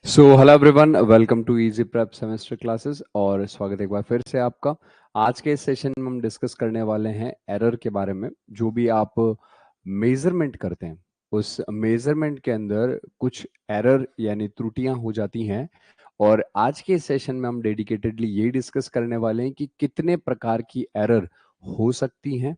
So hello everyone, welcome to easy prep semester classes और स्वागत है एक बार फिर से आपका। आज के इस सेशन में हम डिस्कस करने वाले हैं एरर के बारे में। जो भी आप मेजरमेंट करते हैं उस मेजरमेंट के अंदर कुछ एरर यानी त्रुटियां हो जाती हैं। और आज के इस सेशन में हम डेडिकेटेडली ये डिस्कस करने वाले हैं कि कितने प्रकार की एरर हो सकती हैं,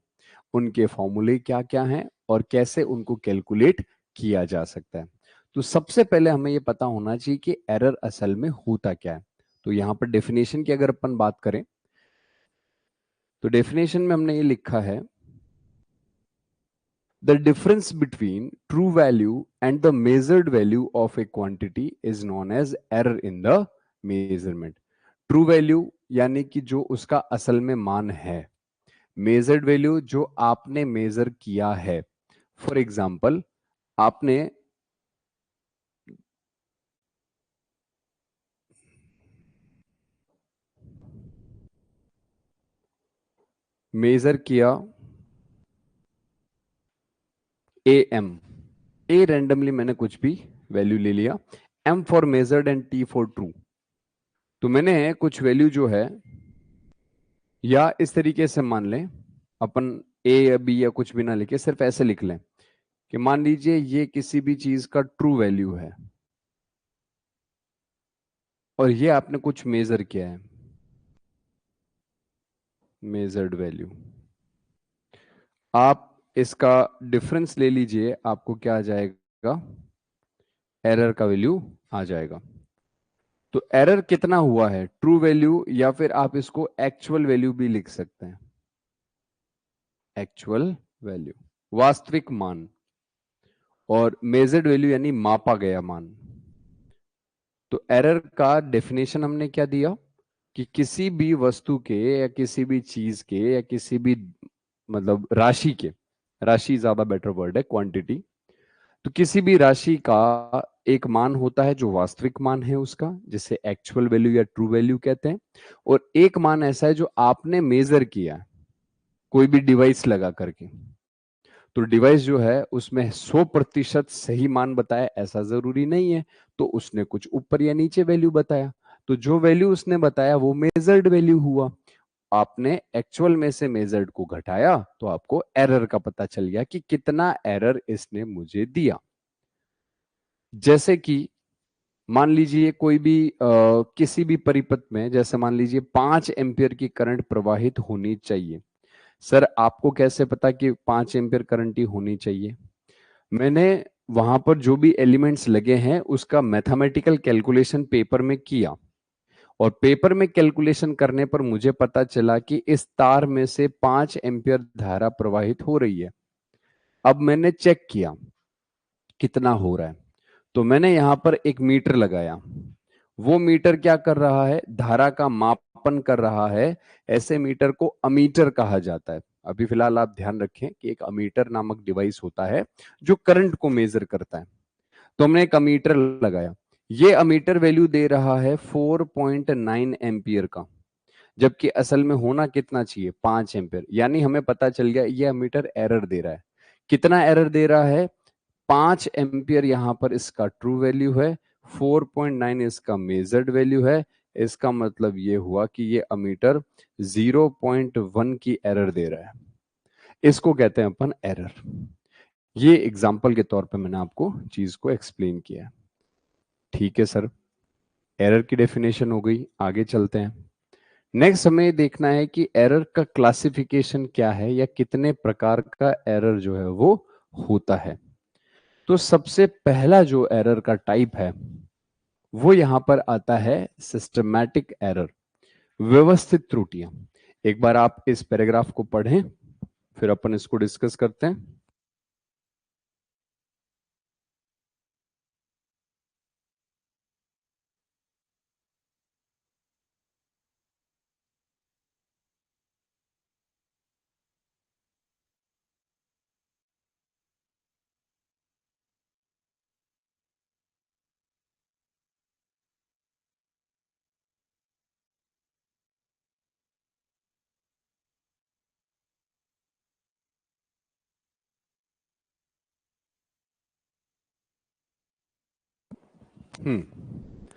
उनके फॉर्मूले क्या क्या हैं और कैसे उनको कैलकुलेट किया जा सकता है। तो सबसे पहले हमें यह पता होना चाहिए कि एरर असल में होता क्या है। तो यहां पर डेफिनेशन की अगर अपन बात करें तो डेफिनेशन में हमने ये लिखा है, the difference between true value and the measured value of a quantity is known as error in the measurement. True value यानी कि जो उसका असल में मान है, मेजर्ड वैल्यू जो आपने मेजर किया है। फॉर एग्जाम्पल, आपने मेजर किया ए एम, ए रेंडमली मैंने कुछ भी वैल्यू ले लिया, M for measured and T for true. तो मैंने कुछ वैल्यू जो है, या इस तरीके से मान लें अपन, ए या बी या कुछ भी ना लिखे, सिर्फ ऐसे लिख लें कि मान लीजिए ये किसी भी चीज का ट्रू वैल्यू है और ये आपने कुछ मेजर किया है, मेजर्ड वैल्यू। आप इसका डिफरेंस ले लीजिए, आपको क्या आ जाएगा, एरर का वैल्यू आ जाएगा। तो एरर कितना हुआ है, ट्रू वैल्यू, या फिर आप इसको एक्चुअल वैल्यू भी लिख सकते हैं। एक्चुअल वैल्यू वास्तविक मान, और मेजर्ड वैल्यू यानी मापा गया मान। तो एरर का डेफिनेशन हमने क्या दिया कि किसी भी वस्तु के या किसी भी चीज के या किसी भी मतलब राशि के, राशि ज्यादा बेटर वर्ड है, क्वांटिटी। तो किसी भी राशि का एक मान होता है जो वास्तविक मान है उसका, जिसे एक्चुअल वैल्यू या ट्रू वैल्यू कहते हैं। और एक मान ऐसा है जो आपने मेजर किया कोई भी डिवाइस लगा करके। तो डिवाइस जो है उसमें 100% सही मान बताया ऐसा जरूरी नहीं है, तो उसने कुछ ऊपर या नीचे वैल्यू बताया। तो जो वैल्यू उसने बताया वो मेजर्ड वैल्यू हुआ। आपने एक्चुअल में से मेजर्ड को घटाया तो आपको एरर का पता चल गया कि कितना एरर इसने मुझे दिया। जैसे कि मान लीजिए कोई भी किसी भी परिपथ में, जैसे मान लीजिए 5 एम्पियर की करंट प्रवाहित होनी चाहिए। सर आपको कैसे पता कि 5 एम्पियर करंट ही होनी चाहिए? मैंने वहां पर जो भी एलिमेंट्स लगे हैं उसका मैथमेटिकल कैलकुलेशन पेपर में किया, और पेपर में कैलकुलेशन करने पर मुझे पता चला कि इस तार में से 5 एम्पियर धारा प्रवाहित हो रही है। अब मैंने चेक किया कितना हो रहा है, तो मैंने यहां पर एक मीटर लगाया। वो मीटर क्या कर रहा है, धारा का मापन कर रहा है। ऐसे मीटर को अमीटर कहा जाता है। अभी फिलहाल आप ध्यान रखें कि एक अमीटर नामक डिवाइस होता है जो करंट को मेजर करता है। तो हमने एक अमीटर लगाया, ये अमीटर वैल्यू दे रहा है 4.9 एम्पियर का, जबकि असल में होना कितना चाहिए, 5 एम्पियर। यानी हमें पता चल गया ये अमीटर एरर दे रहा है। कितना एरर दे रहा है, 5 एम्पियर यहां पर इसका ट्रू वैल्यू है, 4.9 इसका मेजर्ड वैल्यू है। इसका मतलब ये हुआ कि ये अमीटर 0.1 की एरर दे रहा है। इसको कहते हैं अपन एरर। ये एग्जाम्पल के तौर पे मैंने आपको चीज को एक्सप्लेन किया है। ठीक है सर, एरर की डेफिनेशन हो गई, आगे चलते हैं। नेक्स्ट हमें देखना है कि एरर का क्लासिफिकेशन क्या है, या कितने प्रकार का एरर जो है वो होता है। तो सबसे पहला जो एरर का टाइप है वो यहां पर आता है सिस्टमैटिक एरर, व्यवस्थित त्रुटियां। एक बार आप इस पैराग्राफ को पढ़ें, फिर अपन इसको डिस्कस करते हैं। हम्म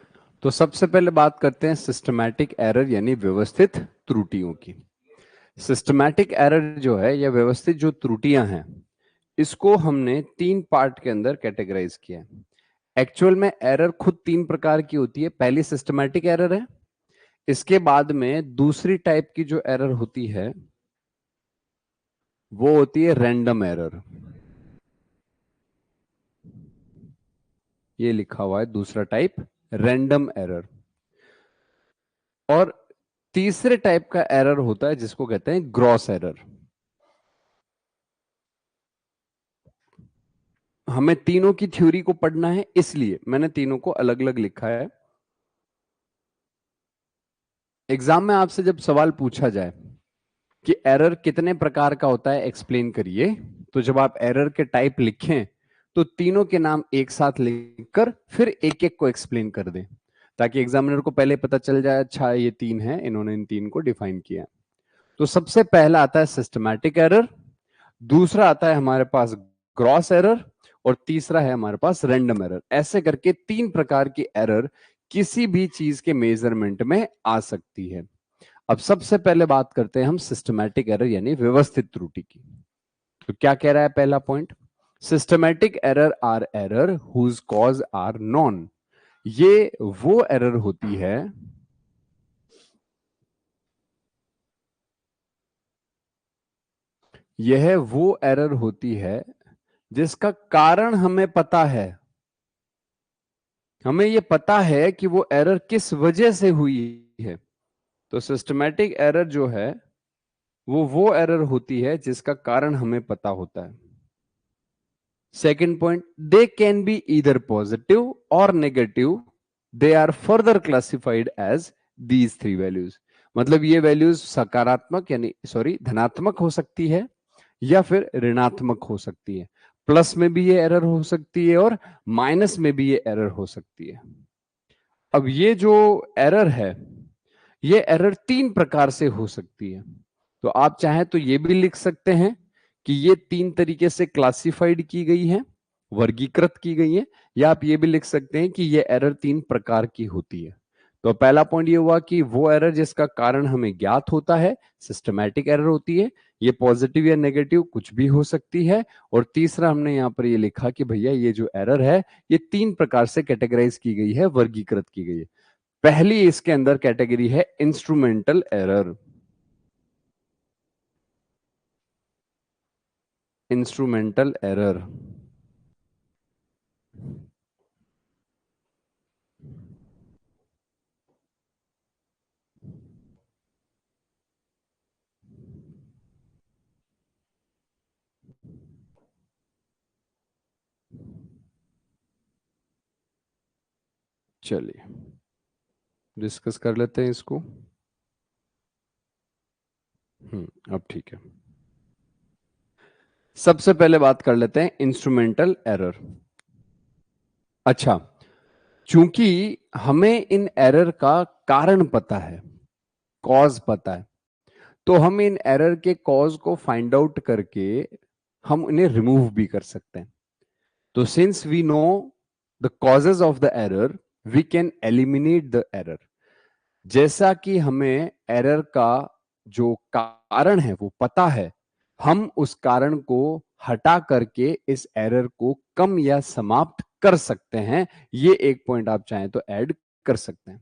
तो सबसे पहले बात करते हैं सिस्टमैटिक एरर यानी व्यवस्थित त्रुटियों की। सिस्टमैटिक एरर जो है या व्यवस्थित जो त्रुटियां हैं, इसको हमने 3 पार्ट के अंदर कैटेगराइज किया है। एक्चुअल में एरर खुद 3 प्रकार की होती है। पहली सिस्टमैटिक एरर है, इसके बाद में दूसरी टाइप की जो एरर होती है वो होती है रैंडम एरर। ये लिखा हुआ है दूसरा टाइप, रैंडम एरर। और तीसरे टाइप का एरर होता है जिसको कहते हैं ग्रॉस एरर। हमें तीनों की थ्योरी को पढ़ना है, इसलिए मैंने तीनों को अलग अलग लिखा है। एग्जाम में आपसे जब सवाल पूछा जाए कि एरर कितने प्रकार का होता है एक्सप्लेन करिए, तो जब आप एरर के टाइप लिखें तो तीनों के नाम एक साथ लिखकर फिर एक एक को एक्सप्लेन कर दें, ताकि एग्जामिनर को पहले पता चल जाए अच्छा ये 3 है, इन्होंने इन 3 को डिफाइन किया। तो सबसे पहला आता है सिस्टमैटिक एरर, दूसरा आता है हमारे पास ग्रॉस एरर, और तीसरा है हमारे पास रैंडम एरर। ऐसे करके 3 प्रकार की एरर किसी भी चीज के मेजरमेंट में आ सकती है। अब सबसे पहले बात करते हैं हम सिस्टमैटिक एरर यानी व्यवस्थित त्रुटि की। तो क्या कह रहा है पहला point, systematic error are error whose cause are known. ये वो एरर होती है यह वो एरर होती है जिसका कारण हमें पता है। हमें यह पता है कि वो एरर किस वजह से हुई है। तो सिस्टमैटिक एरर जो है वो एरर होती है जिसका कारण हमें पता होता है। Second point, they can be either positive और negative, they are further classified as these 3 values. मतलब ये वैल्यूज सकारात्मक यानी सॉरी धनात्मक हो सकती है या फिर ऋणात्मक हो सकती है। प्लस में भी ये एरर हो सकती है और माइनस में भी ये एरर हो सकती है। अब ये जो एरर है, ये एरर 3 प्रकार से हो सकती है। तो आप चाहें तो ये भी लिख सकते हैं कि ये 3 तरीके से क्लासिफाइड की गई है, वर्गीकृत की गई है, या आप ये भी लिख सकते हैं कि ये एरर 3 प्रकार की होती है। तो पहला पॉइंट ये हुआ कि वो एरर जिसका कारण हमें ज्ञात होता है, सिस्टमैटिक एरर होती है। ये पॉजिटिव या नेगेटिव कुछ भी हो सकती है। और तीसरा हमने यहां पर ये लिखा कि भैया ये जो एरर है ये 3 प्रकार से कैटेगराइज की गई है, वर्गीकृत की गई है। पहली इसके अंदर कैटेगरी है इंस्ट्रूमेंटल एरर। इंस्ट्रूमेंटल एरर चलिए डिस्कस कर लेते हैं इसको। अब ठीक है। सबसे पहले बात कर लेते हैं इंस्ट्रूमेंटल एरर। अच्छा, चूंकि हमें इन एरर का कारण पता है, कॉज पता है, तो हम इन एरर के कॉज को फाइंड आउट करके हम इन्हें रिमूव भी कर सकते हैं। तो since we know the causes of the error, we can eliminate the error. जैसा कि हमें एरर का जो कारण है वो पता है, हम उस कारण को हटा करके इस एरर को कम या समाप्त कर सकते हैं। ये एक पॉइंट आप चाहें तो ऐड कर सकते हैं।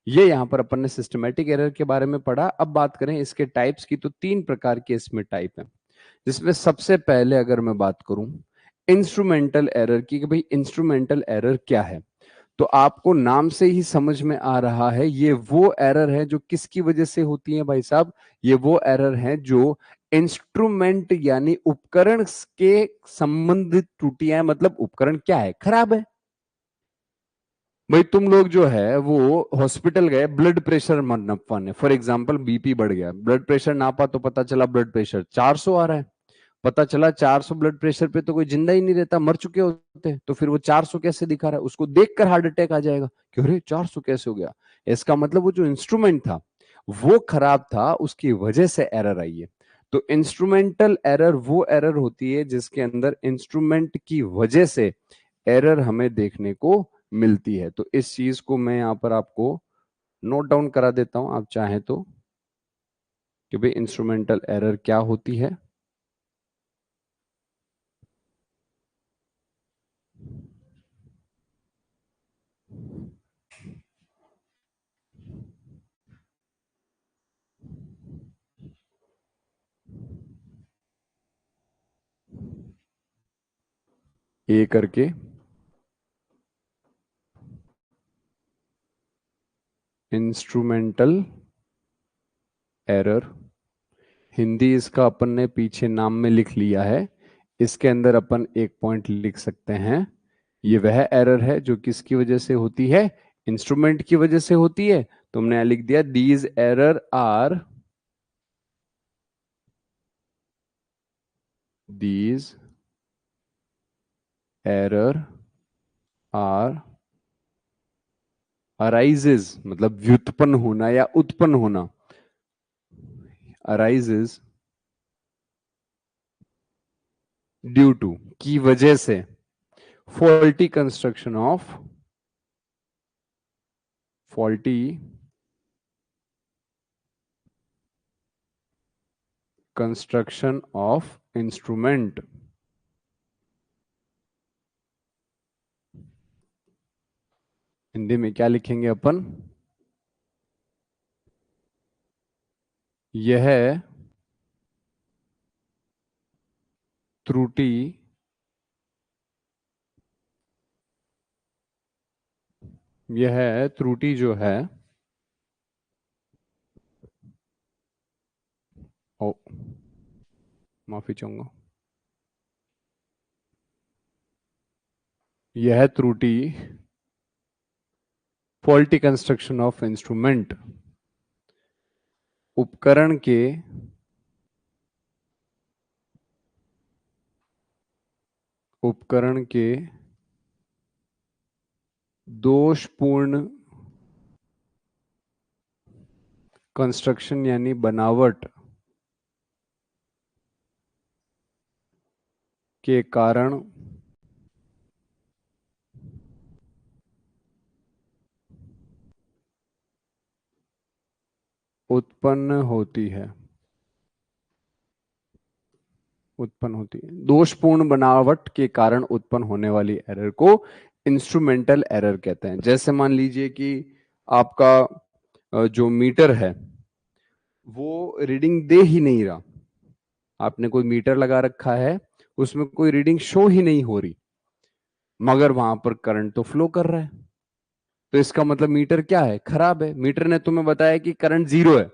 ये यहां पर अपन ने सिस्टमैटिक एरर के बारे में पढ़ा। अब बात करें इसके टाइप्स की, तो 3 प्रकार के इसमें टाइप हैं, जिसमें सबसे पहले अगर मैं बात करूं इंस्ट्रूमेंटल एरर की, कि भाई इंस्ट्रूमेंटल एरर क्या है, तो आपको नाम से ही समझ में आ रहा है ये वो एरर है जो किसकी वजह से होती है भाई साहब। ये वो एरर है जो इंस्ट्रूमेंट यानी उपकरण के संबंधित त्रुटियां, मतलब उपकरण क्या है, खराब है। भाई तुम लोग जो है वो हॉस्पिटल गए, ब्लड प्रेशर नापने, फॉर एग्जांपल बीपी बढ़ गया, ब्लड प्रेशर नापा तो पता चला ब्लड प्रेशर 400 आ रहा है। पता चला 400 ब्लड प्रेशर पे तो कोई जिंदा ही नहीं रहता, मर चुके होते हैं, तो फिर वो 400 कैसे दिखा रहा है, उसको देखकर हार्ट अटैक आ जाएगा कि अरे 400 कैसे हो गया। इसका मतलब वो जो इंस्ट्रूमेंट था वो खराब था, उसकी वजह से एरर आई है। तो इंस्ट्रूमेंटल एरर वो एरर होती है जिसके अंदर इंस्ट्रूमेंट की वजह से एरर हमें देखने को मिलती है। तो इस चीज को मैं यहाँ पर आपको नोट डाउन करा देता हूं, आप चाहें तो, कि भाई इंस्ट्रूमेंटल एरर क्या होती है। ए करके इंस्ट्रूमेंटल एरर, हिंदी इसका अपन ने पीछे नाम में लिख लिया है, इसके अंदर अपन एक पॉइंट लिख सकते हैं, ये वह एरर है जो किसकी वजह से होती है, इंस्ट्रूमेंट की वजह से होती है। तुमने यहां लिख दिया these error are, these error are arises, मतलब व्युत्पन्न होना या उत्पन्न होना, अराइजेज ड्यू टू, की वजह से, faulty construction of, faulty construction of instrument. Hindi में क्या लिखेंगे अपन, यह त्रुटि यह त्रुटि जो है, ओ माफी चाहूंगा, यह त्रुटि फॉल्टी कंस्ट्रक्शन ऑफ इंस्ट्रूमेंट, उपकरण के उपकरण के दोषपूर्ण कंस्ट्रक्शन यानी बनावट के कारण उत्पन्न होती है, उत्पन्न होती है। दोषपूर्ण बनावट के कारण उत्पन्न होने वाली एरर को इंस्ट्रूमेंटल एरर कहते हैं। जैसे मान लीजिए कि आपका जो मीटर है वो रीडिंग दे ही नहीं रहा, आपने कोई मीटर लगा रखा है, उसमें कोई रीडिंग शो ही नहीं हो रही, मगर वहां पर करंट तो फ्लो कर रहा है। तो इसका मतलब मीटर क्या है, खराब है। मीटर ने तुम्हें बताया कि करंट जीरो है,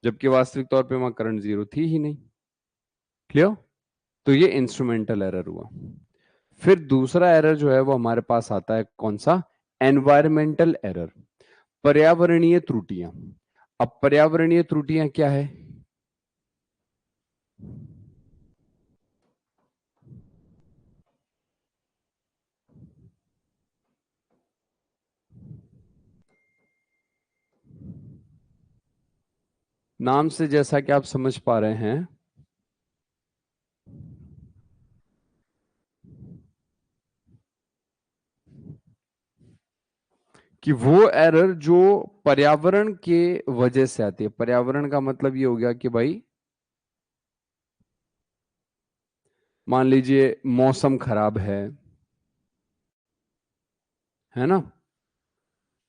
जबकि वास्तविक तौर पे वहां करंट जीरो थी ही नहीं। क्लियर? तो ये इंस्ट्रूमेंटल एरर हुआ। फिर दूसरा एरर जो है वो हमारे पास आता है, कौन सा, एनवायरमेंटल एरर, पर्यावरणीय त्रुटियां। अब पर्यावरणीय त्रुटियां क्या है, नाम से जैसा कि आप समझ पा रहे हैं कि वो एरर जो पर्यावरण के वजह से आती है। पर्यावरण का मतलब ये हो गया कि भाई मान लीजिए मौसम खराब है ना,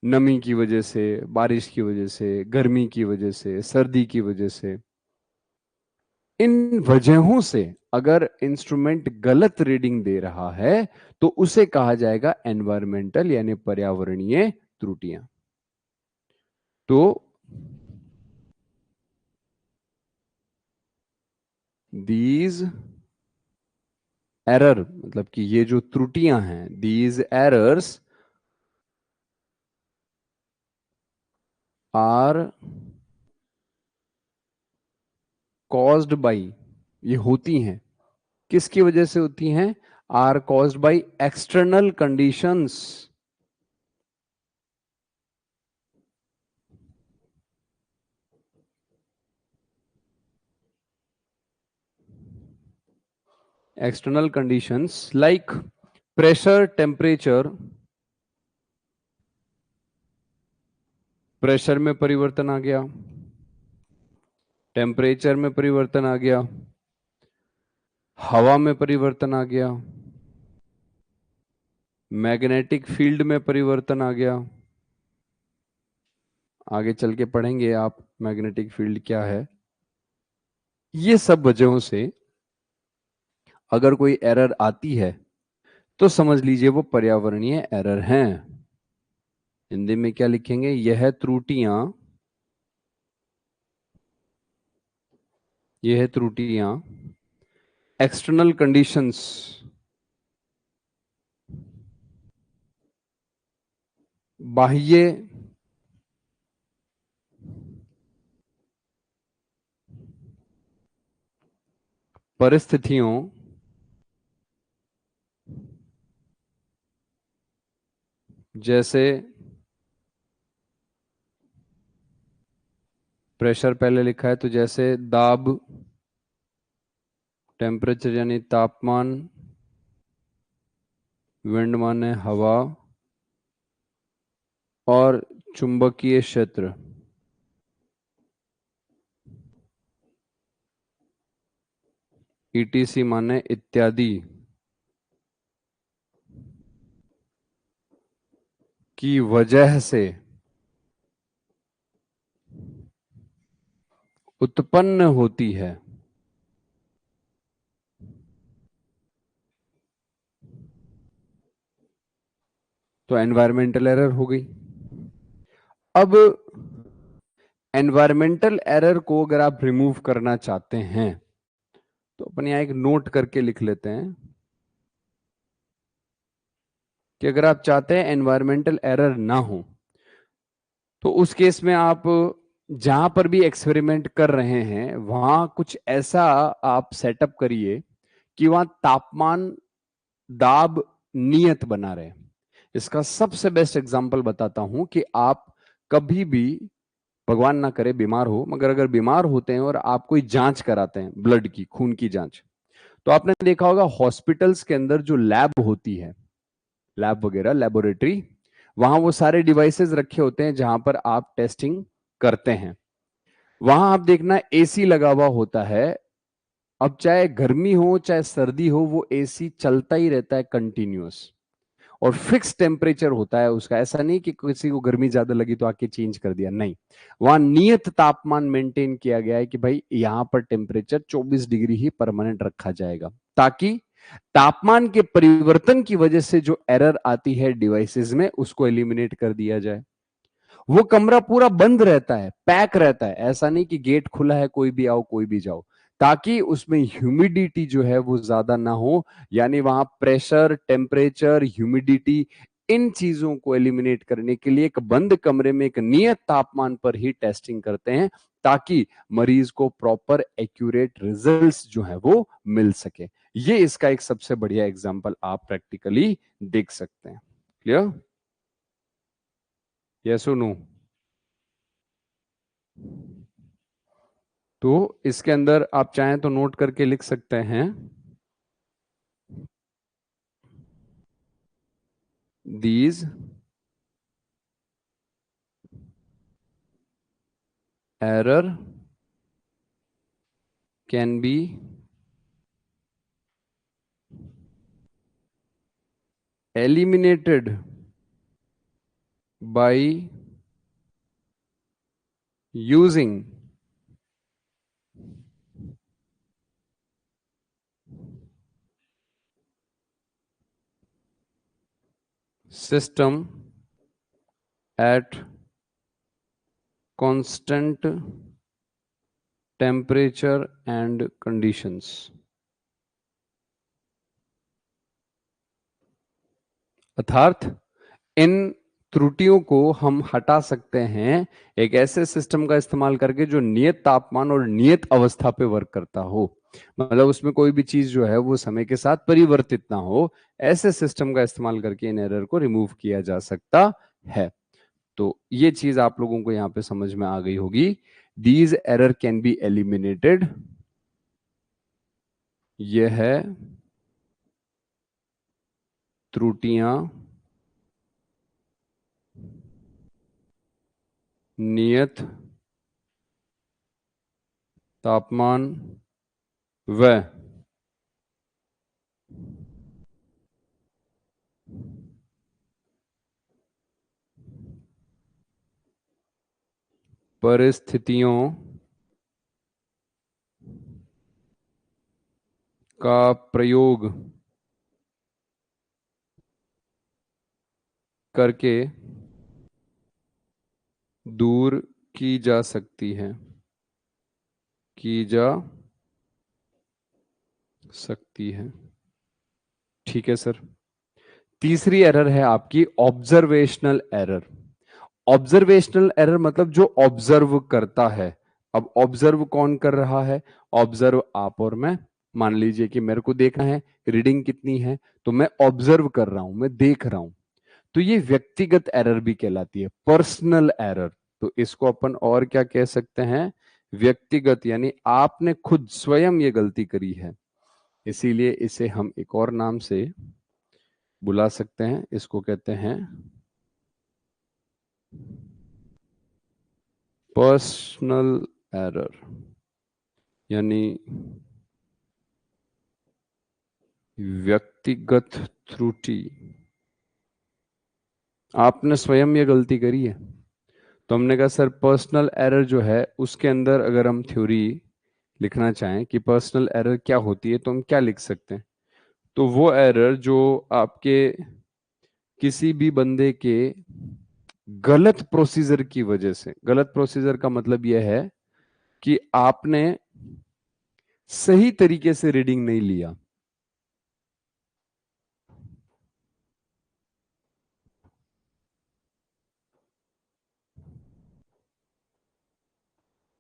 नमी की वजह से, बारिश की वजह से, गर्मी की वजह से, सर्दी की वजह से, इन वजहों से अगर इंस्ट्रूमेंट गलत रीडिंग दे रहा है तो उसे कहा जाएगा एनवायरमेंटल यानी पर्यावरणीय त्रुटियां। तो दीज एरर, मतलब कि ये जो त्रुटियां हैं, these errors are caused by, ये होती हैं, किसकी वजह से होती हैं, are caused by external conditions, external conditions like pressure, temperature, pressure में परिवर्तन आ गया, टेम्परेचर में परिवर्तन आ गया, हवा में परिवर्तन आ गया, मैग्नेटिक फील्ड में परिवर्तन आ गया। आगे चल के पढ़ेंगे आप मैग्नेटिक फील्ड क्या है। ये सब वजहों से अगर कोई एरर आती है तो समझ लीजिए वो पर्यावरणीय एरर हैं। हिंदी में क्या लिखेंगे, यह त्रुटियां एक्सटर्नल कंडीशंस, बाह्य परिस्थितियों जैसे प्रेशर पहले लिखा है तो जैसे दाब, टेम्परेचर यानी तापमान, विंड माने हवा, और चुंबकीय क्षेत्र ईटीसी माने इत्यादि की वजह से उत्पन्न होती है। तो एनवायरमेंटल एरर हो गई। अब एनवायरमेंटल एरर को अगर आप रिमूव करना चाहते हैं तो अपन यहां एक नोट करके लिख लेते हैं कि अगर आप चाहते हैं एनवायरमेंटल एरर ना हो तो उस केस में आप जहां पर भी एक्सपेरिमेंट कर रहे हैं वहां कुछ ऐसा आप सेटअप करिए कि वहां तापमान, दाब नियत बना रहे। इसका सबसे बेस्ट एग्जांपल बताता हूं कि आप कभी भी, भगवान ना करे बीमार हो, मगर अगर बीमार होते हैं और आप कोई जांच कराते हैं, ब्लड की, खून की जांच, तो आपने देखा होगा हॉस्पिटल्स के अंदर जो लैब होती है, लैब वगैरह, लेबोरेटरी, वहां वो सारे डिवाइसेस रखे होते हैं जहां पर आप टेस्टिंग करते हैं। वहां आप देखना एसी लगा हुआ होता है। अब चाहे गर्मी हो चाहे सर्दी हो वो एसी चलता ही रहता है कंटिन्यूअस, और फिक्स टेम्परेचर होता है उसका। ऐसा नहीं कि किसी को गर्मी ज्यादा लगी तो आके चेंज कर दिया, नहीं। वहां नियत तापमान मेंटेन किया गया है कि भाई यहां पर टेम्परेचर 24 डिग्री ही परमानेंट रखा जाएगा, ताकि तापमान के परिवर्तन की वजह से जो एरर आती है डिवाइसेस में उसको एलिमिनेट कर दिया जाए। वो कमरा पूरा बंद रहता है, पैक रहता है, ऐसा नहीं कि गेट खुला है कोई भी आओ कोई भी जाओ, ताकि उसमें ह्यूमिडिटी जो है वो ज्यादा ना हो। यानी वहां प्रेशर, टेम्परेचर, ह्यूमिडिटी, इन चीजों को एलिमिनेट करने के लिए एक बंद कमरे में एक नियत तापमान पर ही टेस्टिंग करते हैं, ताकि मरीज को प्रॉपर एक्यूरेट रिजल्ट्स जो है वो मिल सके। ये इसका एक सबसे बढ़िया एग्जांपल आप प्रैक्टिकली देख सकते हैं। क्लियर? यस और नो? तो इसके अंदर आप चाहें तो नोट करके लिख सकते हैं, these error can be eliminated by using system at constant temperature and conditions। अर्थात इन त्रुटियों को हम हटा सकते हैं एक ऐसे सिस्टम का इस्तेमाल करके जो नियत तापमान और नियत अवस्था पे वर्क करता हो, मतलब उसमें कोई भी चीज जो है वो समय के साथ परिवर्तित ना हो। ऐसे सिस्टम का इस्तेमाल करके इन एरर को रिमूव किया जा सकता है। तो ये चीज आप लोगों को यहां पे समझ में आ गई होगी। These error can be eliminated, यह है त्रुटियां नियत तापमान व परिस्थितियों का प्रयोग करके दूर की जा सकती है, की जा सकती है। ठीक है सर। तीसरी एरर है आपकी ऑब्जर्वेशनल एरर। ऑब्जर्वेशनल एरर मतलब जो ऑब्जर्व करता है। अब ऑब्जर्व कौन कर रहा है? ऑब्जर्व आप और मैं। मान लीजिए कि मेरे को देखना है रीडिंग कितनी है, तो मैं ऑब्जर्व कर रहा हूं, मैं देख रहा हूं। तो ये व्यक्तिगत एरर भी कहलाती है, पर्सनल एरर। तो इसको अपन और क्या कह सकते हैं? व्यक्तिगत, यानी आपने खुद स्वयं ये गलती करी है। इसीलिए इसे हम एक और नाम से बुला सकते हैं, इसको कहते हैं पर्सनल एरर, यानी व्यक्तिगत त्रुटि। आपने स्वयं ये गलती करी है। तो हमने कहा सर पर्सनल एरर जो है उसके अंदर अगर हम थ्योरी लिखना चाहें कि पर्सनल एरर क्या होती है, तो हम क्या लिख सकते हैं? तो वो एरर जो आपके किसी भी बंदे के गलत प्रोसीजर की वजह से, गलत प्रोसीजर का मतलब यह है कि आपने सही तरीके से रीडिंग नहीं लिया।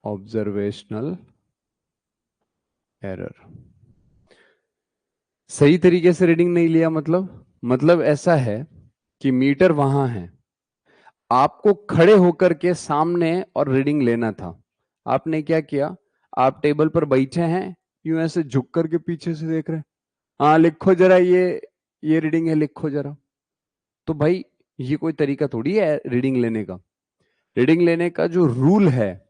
ऑब्जर्वेशनल एरर, सही तरीके से रीडिंग नहीं लिया मतलब ऐसा है कि मीटर वहां है, आपको खड़े होकर के सामने और रीडिंग लेना था। आपने क्या किया? आप टेबल पर बैठे हैं, यूं ऐसे झुक करके पीछे से देख रहे हैं। हाँ लिखो जरा, ये रीडिंग है, लिखो जरा। तो भाई ये कोई तरीका थोड़ी है रीडिंग लेने का। रीडिंग लेने का जो रूल है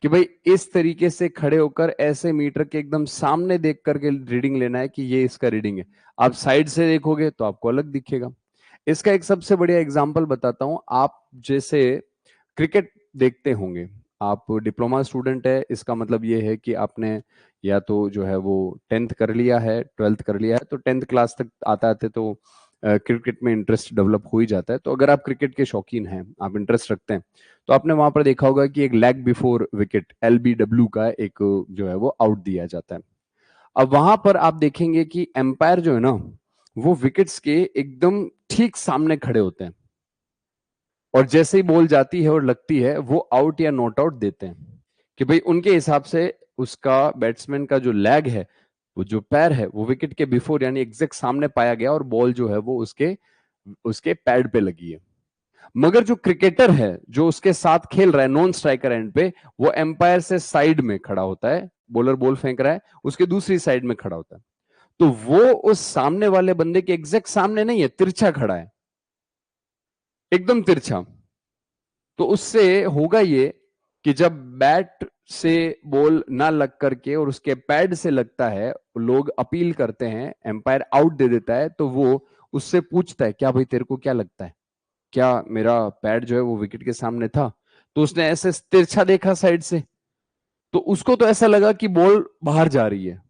कि भाई इस तरीके से खड़े होकर ऐसे मीटर के एकदम सामने देख करके रीडिंग लेना है कि ये इसका रीडिंग है। आप साइड से देखोगे तो आपको अलग दिखेगा। इसका एक सबसे बढ़िया एग्जांपल बताता हूं। आप जैसे क्रिकेट देखते होंगे, आप डिप्लोमा स्टूडेंट है, इसका मतलब ये है कि आपने या तो जो है वो 10th कर लिया है, 12th कर लिया है, तो 10th क्लास तक आते आते तो क्रिकेट में इंटरेस्ट डेवलप हो ही जाता है। तो अगर आप क्रिकेट के शौकीन हैं, आप इंटरेस्ट रखते हैं, तो आपने वहां पर देखा होगा कि एक लेग बिफोर विकेट LBW का एक जो है वो आउट दिया जाता है। अब वहां पर आप देखेंगे कि एम्पायर जो है ना, वो विकेट्स के एकदम ठीक सामने खड़े होते हैं, और जैसे ही बॉल जाती है और लगती है वो आउट या नॉट आउट देते हैं कि भाई उनके हिसाब से उसका बैट्समैन का जो लेग है, वो जो पैर है, वो विकेट के बिफोर यानी एग्जैक्ट सामने पाया गया और बॉल जो है वो उसके उसके पैड पे लगी है। मगर जो क्रिकेटर है जो उसके साथ खेल रहा है नॉन स्ट्राइकर एंड पे, वो एम्पायर से साइड में खड़ा होता है। बॉलर बॉल फेंक रहा है, उसके दूसरी साइड में खड़ा होता है। तो वो उस सामने वाले बंदे के एग्जैक्ट सामने नहीं है, तिरछा खड़ा है, एकदम तिरछा। तो उससे होगा ये कि जब बैट से बॉल ना लग करके और उसके पैड से लगता है, लोग अपील करते हैं, एम्पायर आउट दे देता है, तो वो उससे पूछता है क्या भाई तेरे को क्या लगता है, क्या मेरा पैड जो है वो विकेट के सामने था? तो उसने ऐसे तिरछा देखा साइड से, तो उसको तो ऐसा लगा कि बॉल बाहर जा रही है।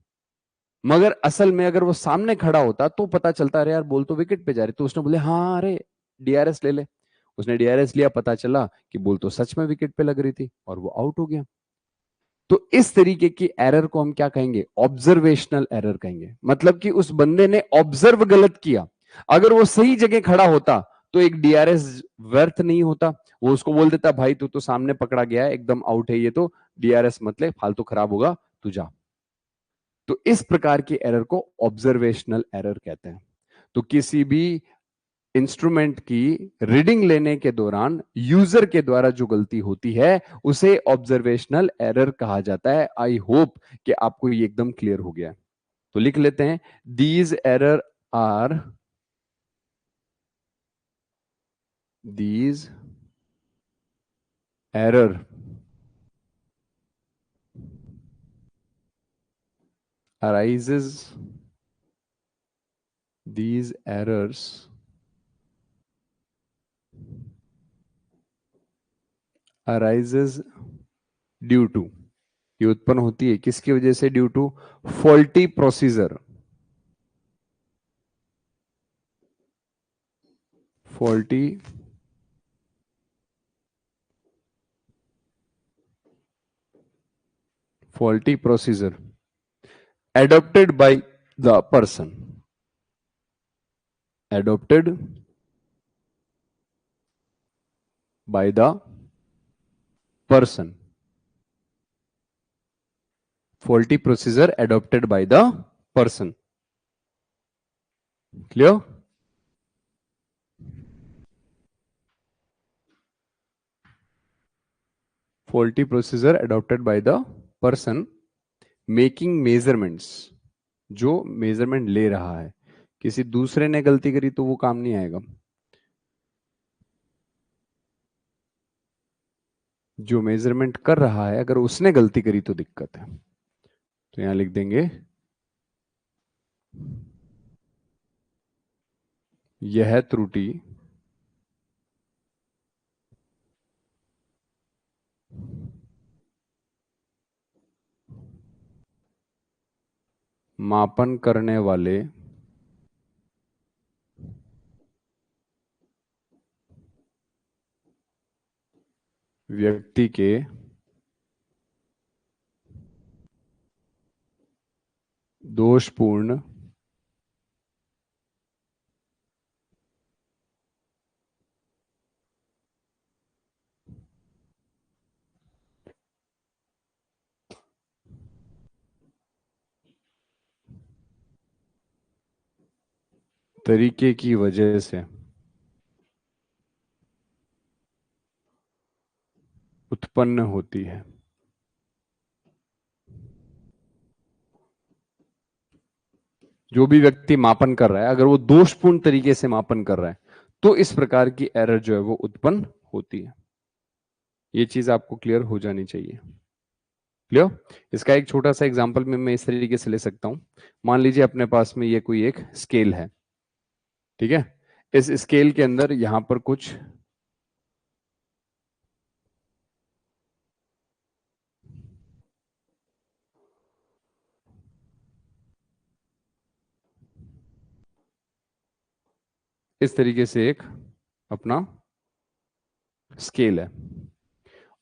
मगर असल में अगर वो सामने खड़ा होता तो पता चलता, अरे यार बॉल तो विकेट पे जा रही। तो उसने बोले हाँ अरे DRS ले ले। उसने DRS लिया, पता चला कि बॉल तो सच में विकेट पे लग रही थी और वो आउट हो गया। तो इस तरीके की एरर को हम क्या कहेंगे? ऑब्जर्वेशनल एरर कहेंगे। मतलब कि उस बंदे ने ऑब्जर्व गलत किया। अगर वो सही जगह खड़ा होता तो एक DRS व्यर्थ नहीं होता। वो उसको बोल देता भाई तू तो सामने पकड़ा गया है, एकदम आउट है, ये तो DRS मत ले, फालतू खराब होगा, तू जा। तो इस प्रकार की एरर को ऑब्जर्वेशनल एरर कहते हैं। तो किसी भी इंस्ट्रूमेंट की रीडिंग लेने के दौरान यूजर के द्वारा जो गलती होती है उसे ऑब्जर्वेशनल एरर कहा जाता है। आई होप कि आपको ये एकदम क्लियर हो गया है। तो लिख लेते हैं, these error are these error arises, these errors arises due to, ये उत्पन्न होती है किसकी वजह से? Due to faulty procedure, faulty procedure adopted by the person, adopted by the person, faulty procedure adopted by the person. Clear? Faulty procedure adopted by the person making measurements, जो measurement ले रहा है, किसी दूसरे ने गलती करी तो वो काम नहीं आएगा, जो मेजरमेंट कर रहा है अगर उसने गलती करी तो दिक्कत है। तो यहां लिख देंगे यह त्रुटि मापन करने वाले व्यक्ति के दोषपूर्ण तरीके की वजह से उत्पन्न होती है। जो भी व्यक्ति मापन कर रहा है अगर वो दोषपूर्ण तरीके से मापन कर रहा है तो इस प्रकार की एरर जो है वो उत्पन्न होती है। ये चीज आपको क्लियर हो जानी चाहिए। क्लियर? इसका एक छोटा सा एग्जांपल में मैं इस तरीके से ले सकता हूं। मान लीजिए अपने पास में ये कोई एक स्केल है, ठीक है। इस स्केल के अंदर यहां पर कुछ इस तरीके से एक अपना स्केल है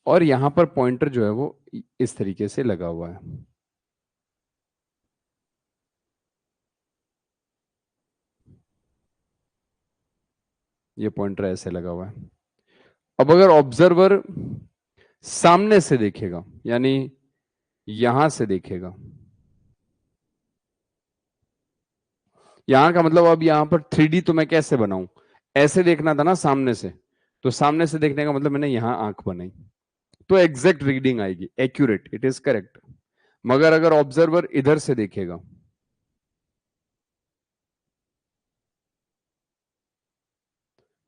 और यहां पर पॉइंटर जो है वो इस तरीके से लगा हुआ है। ये पॉइंटर ऐसे लगा हुआ है। अब अगर ऑब्जर्वर सामने से देखेगा, यानी यहां से देखेगा, यहां का मतलब अब यहां पर 3D तो मैं कैसे बनाऊं? ऐसे देखना था ना सामने से, तो सामने से देखने का मतलब मैंने यहां आंख बनाई तो एग्जैक्ट रीडिंग आएगी, एक्यूरेट, इट इज करेक्ट। मगर अगर ऑब्जर्वर इधर से देखेगा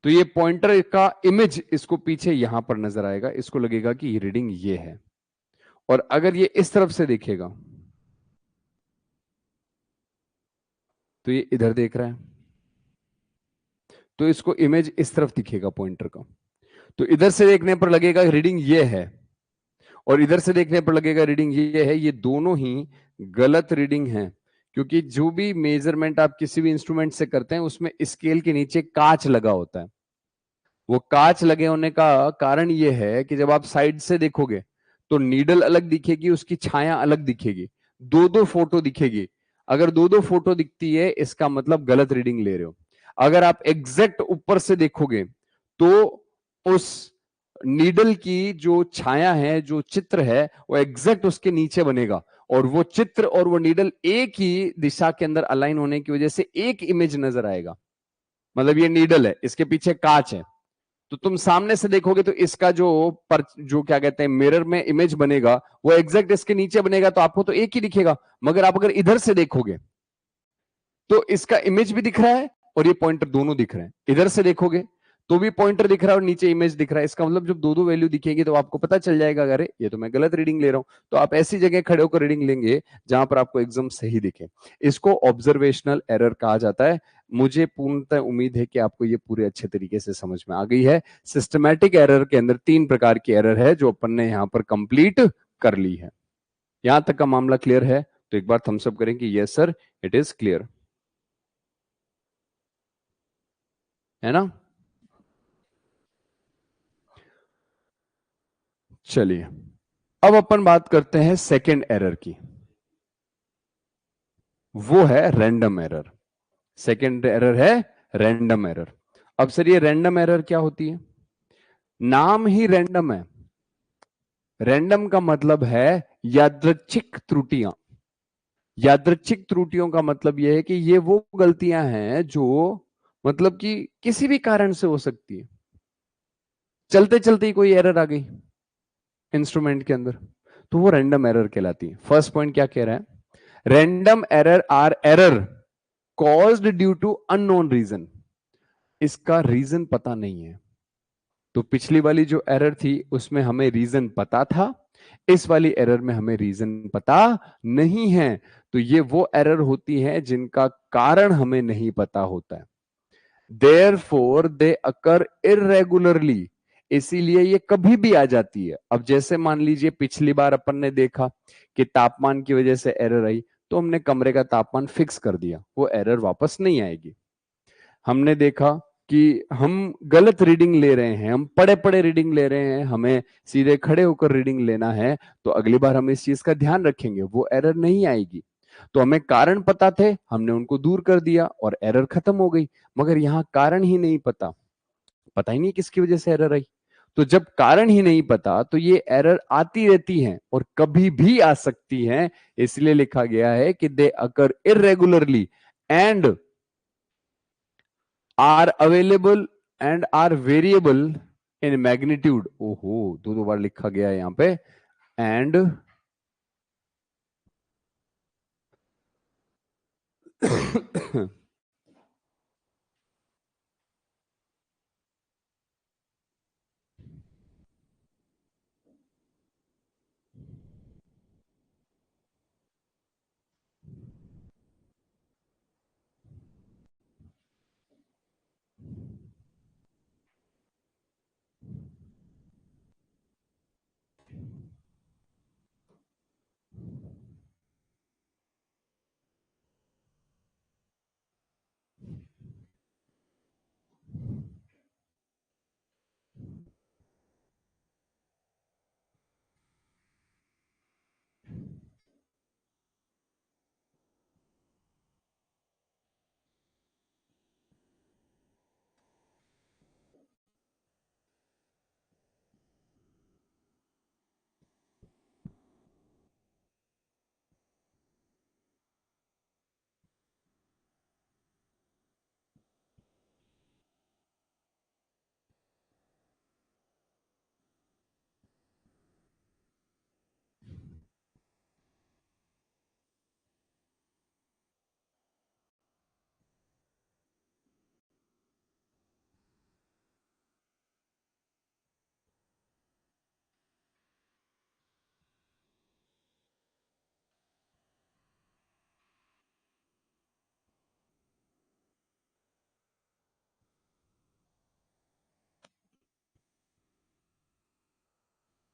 तो ये पॉइंटर का इमेज इसको पीछे यहां पर नजर आएगा, इसको लगेगा कि ये रीडिंग ये है। और अगर ये इस तरफ से देखेगा तो ये इधर देख रहा है, तो इसको इमेज इस तरफ दिखेगा पॉइंटर का। तो इधर से देखने पर लगेगा रीडिंग ये है और इधर से देखने पर लगेगा रीडिंग ये है। ये दोनों ही गलत रीडिंग है, क्योंकि जो भी मेजरमेंट आप किसी भी इंस्ट्रूमेंट से करते हैं उसमें स्केल के नीचे कांच लगा होता है। वो कांच लगे होने का कारण ये है कि जब आप साइड से देखोगे तो नीडल अलग दिखेगी, उसकी छाया अलग दिखेगी, दो दो फोटो दिखेगी। अगर दो दो फोटो दिखती है इसका मतलब गलत रीडिंग ले रहे हो। अगर आप एग्जैक्ट ऊपर से देखोगे तो उस नीडल की जो छाया है, जो चित्र है, वो एग्जैक्ट उसके नीचे बनेगा और वो चित्र और वो नीडल एक ही दिशा के अंदर अलाइन होने की वजह से एक इमेज नजर आएगा। मतलब ये नीडल है, इसके पीछे कांच है, तो तुम सामने से देखोगे तो इसका जो क्या कहते हैं मिरर में इमेज बनेगा वो एग्जैक्ट इसके नीचे बनेगा, तो आपको तो एक ही दिखेगा। मगर आप अगर इधर से देखोगे तो इसका इमेज भी दिख रहा है और ये पॉइंटर दोनों दिख रहे हैं। इधर से देखोगे तो भी पॉइंटर दिख रहा है और नीचे इमेज दिख रहा है। इसका मतलब जब दो दो वैल्यू दिखेगी तो आपको पता चल जाएगा, अरे ये तो मैं गलत रीडिंग ले रहा हूं। तो आप ऐसी जगह खड़े होकर रीडिंग लेंगे जहां पर आपको एकदम सही दिखे। इसको ऑब्जर्वेशनल एरर कहा जाता है। मुझे पूर्णतः उम्मीद है कि आपको ये पूरे अच्छे तरीके से समझ में आ गई है। सिस्टमैटिक एरर के अंदर 3 प्रकार की एरर है जो अपन ने यहां पर कंप्लीट कर ली है। यहां तक का मामला क्लियर है? तो एक बार थम्स अप करें कि yes sir, it is clear, है ना? चलिए, अब अपन बात करते हैं सेकेंड एरर की। वो है रैंडम एरर। सेकेंड एरर है रैंडम एरर। अब सर ये रैंडम एरर क्या होती है? नाम ही रैंडम है। रैंडम का मतलब है यादृच्छिक त्रुटियां। यादृच्छिक त्रुटियों का मतलब यह है कि ये वो गलतियां हैं जो मतलब कि किसी भी कारण से हो सकती है। चलते चलते ही कोई एरर आ गई इंस्ट्रूमेंट के अंदर, तो वो रैंडम एरर कहलाती है। फर्स्ट पॉइंट क्या कह रहा है? Random error are error caused due to unknown reason. इसका रीजन पता नहीं है। तो पिछली वाली जो एरर थी उसमें हमें रीजन पता था, इस वाली एरर में हमें रीजन पता नहीं है। तो ये वो एरर होती है जिनका कारण हमें नहीं पता होता है। Therefore they occur irregularly. इसीलिए ये कभी भी आ जाती है। अब जैसे मान लीजिए पिछली बार अपन ने देखा कि तापमान की वजह से एरर आई, तो हमने कमरे का तापमान फिक्स कर दिया, वो एरर वापस नहीं आएगी। हमने देखा कि हम गलत रीडिंग ले रहे हैं, हम पड़े पड़े रीडिंग ले रहे हैं, हमें सीधे खड़े होकर रीडिंग लेना है, तो अगली बार हम इस चीज का ध्यान रखेंगे, वो एरर नहीं आएगी। तो हमें कारण पता थे, हमने उनको दूर कर दिया और एरर खत्म हो गई। मगर यहाँ कारण ही नहीं पता, पता ही नहीं किसकी वजह से एरर आई। तो जब कारण ही नहीं पता तो ये एरर आती रहती हैं और कभी भी आ सकती हैं। इसलिए लिखा गया है कि they occur irregularly and are available and are variable in magnitude. ओहो, दो दो बार लिखा गया है यहां पे। And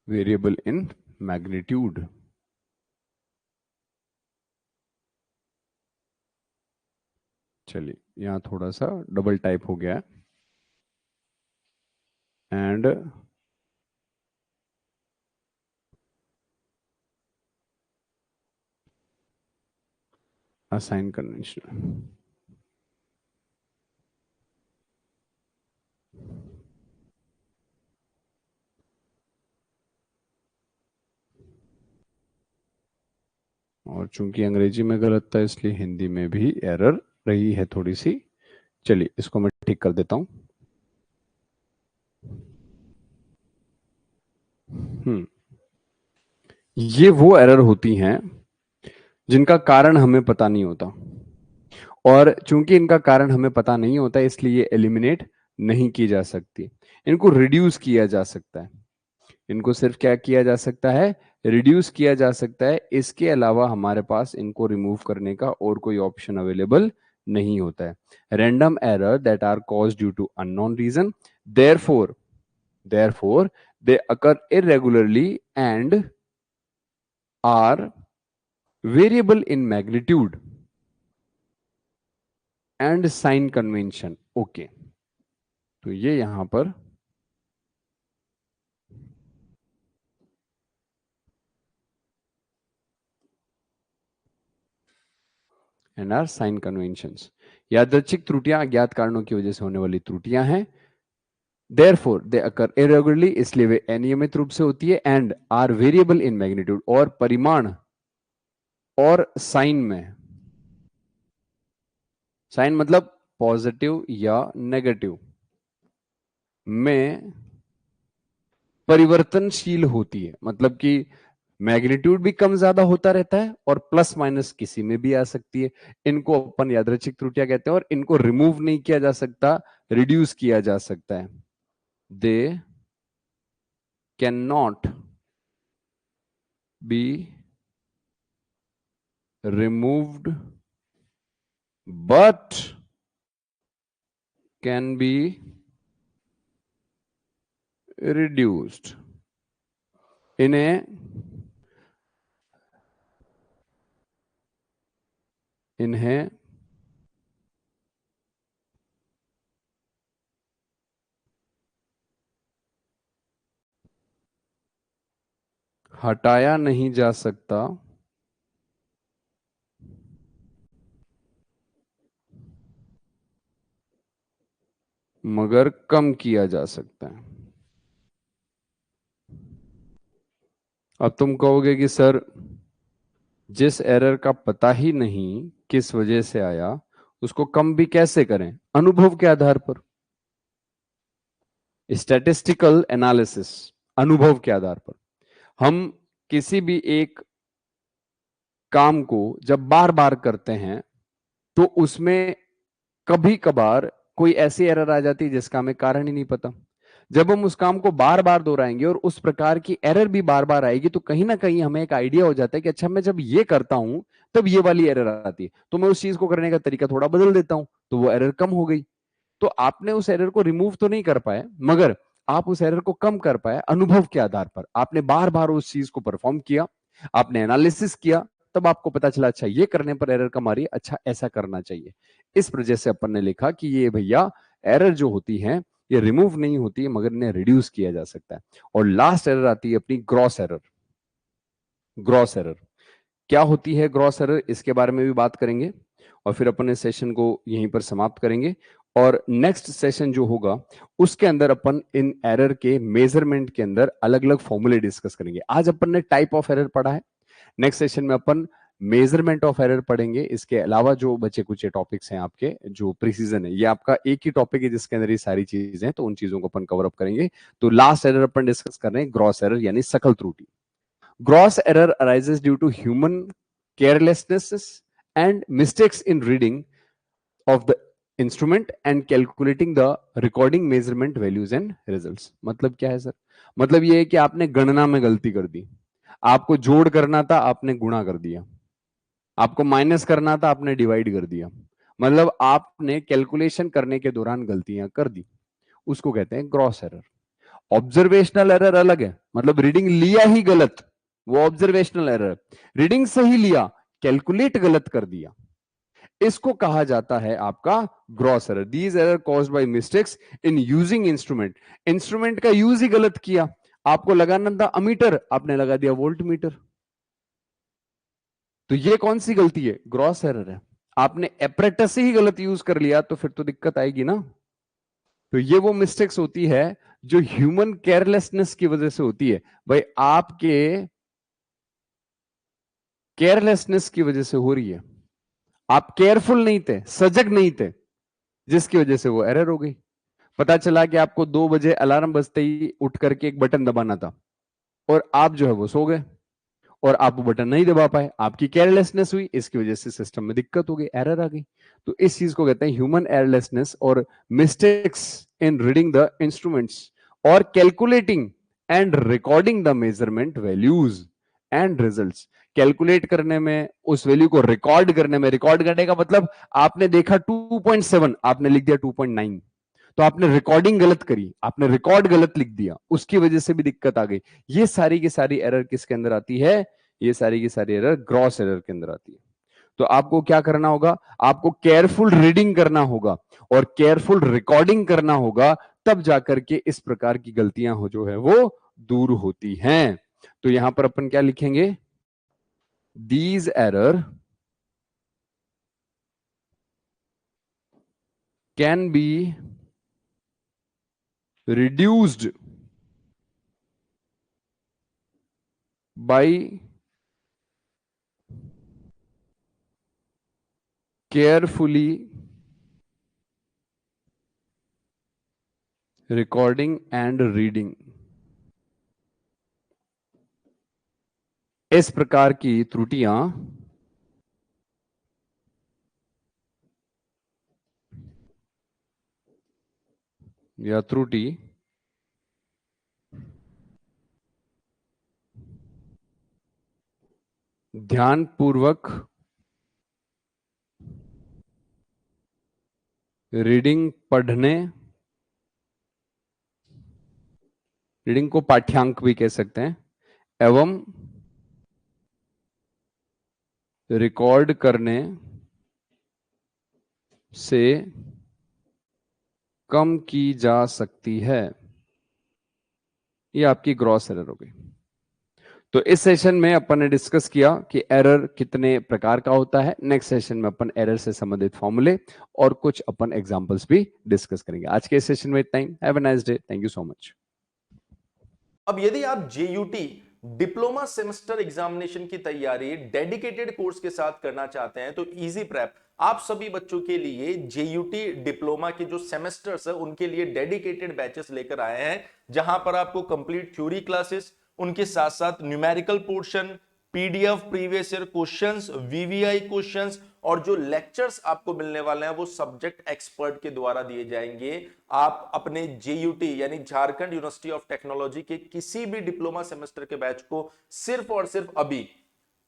variable in magnitude. चलिए, यहां थोड़ा सा डबल टाइप हो गया है। And assign convention. और चूंकि अंग्रेजी में गलत था इसलिए हिंदी में भी एरर रही है थोड़ी सी। चलिए, इसको मैं ठीक कर देता हूं। ये वो एरर होती हैं जिनका कारण हमें पता नहीं होता, और चूंकि इनका कारण हमें पता नहीं होता इसलिए ये एलिमिनेट नहीं की जा सकती, इनको रिड्यूस किया जा सकता है। इनको सिर्फ क्या किया जा सकता है, रिड्यूस किया जा सकता है। इसके अलावा हमारे पास इनको रिमूव करने का और कोई ऑप्शन अवेलेबल नहीं होता है। Random error that are cause due to unknown reason, therefore they occur irregularly and are variable in magnitude and sign convention। Okay, तो ये यहां पर एंड आर साइन कन्वेंशंस। यादृच्छिक त्रुटियां अज्ञात कारणों की वजह से होने वाली त्रुटियां हैं। Therefore they occur irregularly, इसलिए वे अनियमित रूप से होती है। And are variable in magnitude, और परिमाण और साइन में, साइन मतलब पॉजिटिव या नेगेटिव में परिवर्तनशील होती है। मतलब कि मैग्नीट्यूड भी कम ज्यादा होता रहता है और प्लस माइनस किसी में भी आ सकती है। इनको अपन यादृच्छिक त्रुटियां कहते हैं और इनको रिमूव नहीं किया जा सकता, रिड्यूस किया जा सकता है। They can not be removed but can be reduced। इन्हें हटाया नहीं जा सकता, मगर कम किया जा सकता है। अब तुम कहोगे कि सर जिस एरर का पता ही नहीं किस वजह से आया, उसको कम भी कैसे करें? अनुभव के आधार पर, स्टैटिस्टिकल एनालिसिस, अनुभव के आधार पर। हम किसी भी एक काम को जब बार बार करते हैं तो उसमें कभी कभार कोई ऐसी एरर आ जाती है जिसका हमें कारण ही नहीं पता। जब हम उस काम को बार बार दोहराएंगे और उस प्रकार की एरर भी बार बार आएगी तो कहीं ना कहीं हमें एक आइडिया हो जाता है कि अच्छा मैं जब ये करता हूं तब ये वाली एरर आती है, तो मैं उस चीज को करने का तरीका थोड़ा बदल देता हूं तो वो एरर कम हो गई। तो आपने उस एरर को रिमूव तो नहीं कर पाए, मगर आप उस एरर को कम कर पाए अनुभव के आधार पर। आपने बार बार उस चीज को परफॉर्म किया, आपने एनालिसिस किया, तब आपको पता चला अच्छा ये करने पर एरर कम आ रही है, अच्छा ऐसा करना चाहिए। इस वजह से अपन ने लिखा कि ये भैया एरर जो होती है ये रिमूव नहीं होती है मगर इन्हें रिड्यूस किया जा सकता है। और लास्ट एरर आती है अपनी ग्रॉस एरर। ग्रॉस एरर क्या होती है? ग्रॉस एरर, इसके बारे में भी बात करेंगे और फिर अपन इस सेशन को यहीं पर समाप्त करेंगे। और नेक्स्ट सेशन जो होगा उसके अंदर अपन इन एरर के मेजरमेंट के अंदर अलग अलग फॉर्मूले डिस्कस करेंगे। आज अपन ने टाइप ऑफ एरर पढ़ा है, नेक्स्ट सेशन में अपन मेजरमेंट ऑफ एरर पढ़ेंगे। इसके अलावा जो बचे कुछ टॉपिक्स हैं आपके, जो प्रिसीजन है, ये आपका एक ही टॉपिक है जिसके अंदर ये सारी चीजें हैं, तो उन चीजों को अपन कवर अप करेंगे। तो लास्ट एरर अपन डिस्कस कर रहे हैं ग्रॉस एरर यानी सकल त्रुटि। Gross error arises due to human carelessness and mistakes in reading of the instrument and calculating the recording measurement values and results। मतलब क्या है सर? मतलब ये है कि आपने गणना में गलती कर दी, आपको जोड़ करना था आपने गुणा कर दिया, आपको माइनस करना था आपने डिवाइड कर दिया। मतलब आपने कैलकुलेशन करने के दौरान गलतियां कर दी, उसको कहते हैं ग्रॉस एरर। ऑब्जर्वेशनल एरर अलग है, मतलब रीडिंग लिया ही गलत, वो ऑब्जर्वेशनल एरर। रीडिंग सही लिया, कैलकुलेट गलत कर दिया, इसको कहा जाता है आपका gross error. These error caused by mistakes in using instrument. Instrument का यूज ही गलत किया, आपको लगाना था अमीटर, आपने लगा दिया वोल्ट मीटर, तो ये कौन सी गलती है? ग्रॉस एरर है। आपने एपरेटस ही गलत यूज कर लिया तो फिर तो दिक्कत आएगी ना। तो ये वो मिस्टेक्स होती है जो ह्यूमन केयरलेसनेस की वजह से होती है। भाई आपके केयरलेसनेस की वजह से हो रही है, आप केयरफुल नहीं थे, सजग नहीं थे, जिसकी वजह से वो एरर हो गई। पता चला कि आपको 2 बजे अलार्म बजते ही उठ करके एक बटन दबाना था और आप जो है वो सो गए और आप वो बटन नहीं दबा पाए, आपकी केयरलेसनेस हुई, इसकी वजह से सिस्टम में दिक्कत हो गई, एरर आ गई। तो इस चीज को कहते हैं ह्यूमन एयरलेसनेस और mistakes in reading the instruments और calculating and recording the measurement values and results. Calculate करने में, उस वैल्यू को रिकॉर्ड करने में, रिकॉर्ड करने का मतलब आपने देखा 2.7, आपने लिख दिया 2.9, तो आपने रिकॉर्डिंग गलत करी, आपने रिकॉर्ड गलत लिख दिया, उसकी वजह से भी दिक्कत आ गई। ये सारी की सारी एरर किसके अंदर आती है? ये सारी की सारी एरर ग्रॉस एरर के अंदर आती है। तो आपको क्या करना होगा? आपको केयरफुल रीडिंग करना होगा और केयरफुल रिकॉर्डिंग करना होगा, तब जाकर के इस प्रकार की गलतियां हो जो है वो दूर होती हैं। तो यहां पर अपन क्या लिखेंगे? These error can be reduced by carefully recording and reading। इस प्रकार की त्रुटियां या त्रुटि ध्यानपूर्वक रीडिंग पढ़ने, रीडिंग को पाठ्यांक भी कह सकते हैं, एवं रिकॉर्ड करने से कम की जा सकती है। ये आपकी ग्रॉस एरर हो गई। तो इस सेशन में अपन ने डिस्कस किया कि एरर कितने प्रकार का होता है। नेक्स्ट सेशन में अपन एरर से संबंधित फॉर्मूले और कुछ अपन एग्जांपल्स भी डिस्कस करेंगे। आज के सेशन में इतना ही। Have a nice day. Thank you so much. अब यदि आप जेयूटी डिप्लोमा सेमेस्टर एग्जामिनेशन की तैयारी डेडिकेटेड कोर्स के साथ करना चाहते हैं तो इजी प्रेप आप सभी बच्चों के लिए जेयूटी डिप्लोमा के जो सेमेस्टर्स है उनके लिए डेडिकेटेड बैचेस लेकर आए हैं, जहां पर आपको कंप्लीट थ्योरी क्लासेस, उनके साथ साथ numerical portion, PDF previous year questions, VVI questions और जो लेक्चर्स आपको मिलने वाले हैं वो सब्जेक्ट एक्सपर्ट के द्वारा दिए जाएंगे। आप अपने जेयूटी यानी झारखंड यूनिवर्सिटी ऑफ टेक्नोलॉजी के किसी भी डिप्लोमा सेमेस्टर के बैच को सिर्फ और सिर्फ अभी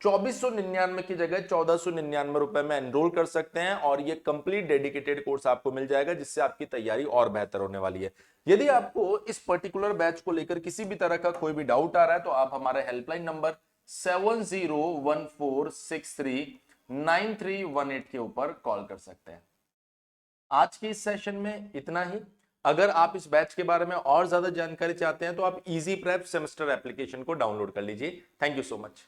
2499 की जगह 1499 रुपए में एनरोल कर सकते हैं और ये कंप्लीट डेडिकेटेड कोर्स आपको मिल जाएगा, जिससे आपकी तैयारी और बेहतर होने वाली है। यदि आपको इस पर्टिकुलर बैच को लेकर किसी भी तरह का कोई भी डाउट आ रहा है तो आप हमारे हेल्पलाइन नंबर 7014639318 के ऊपर कॉल कर सकते हैं। आज के इस सेशन में इतना ही। अगर आप इस बैच के बारे में और ज्यादा जानकारी चाहते हैं तो आप इजी प्रेप सेमेस्टर एप्लीकेशन को डाउनलोड कर लीजिए। Thank you so much.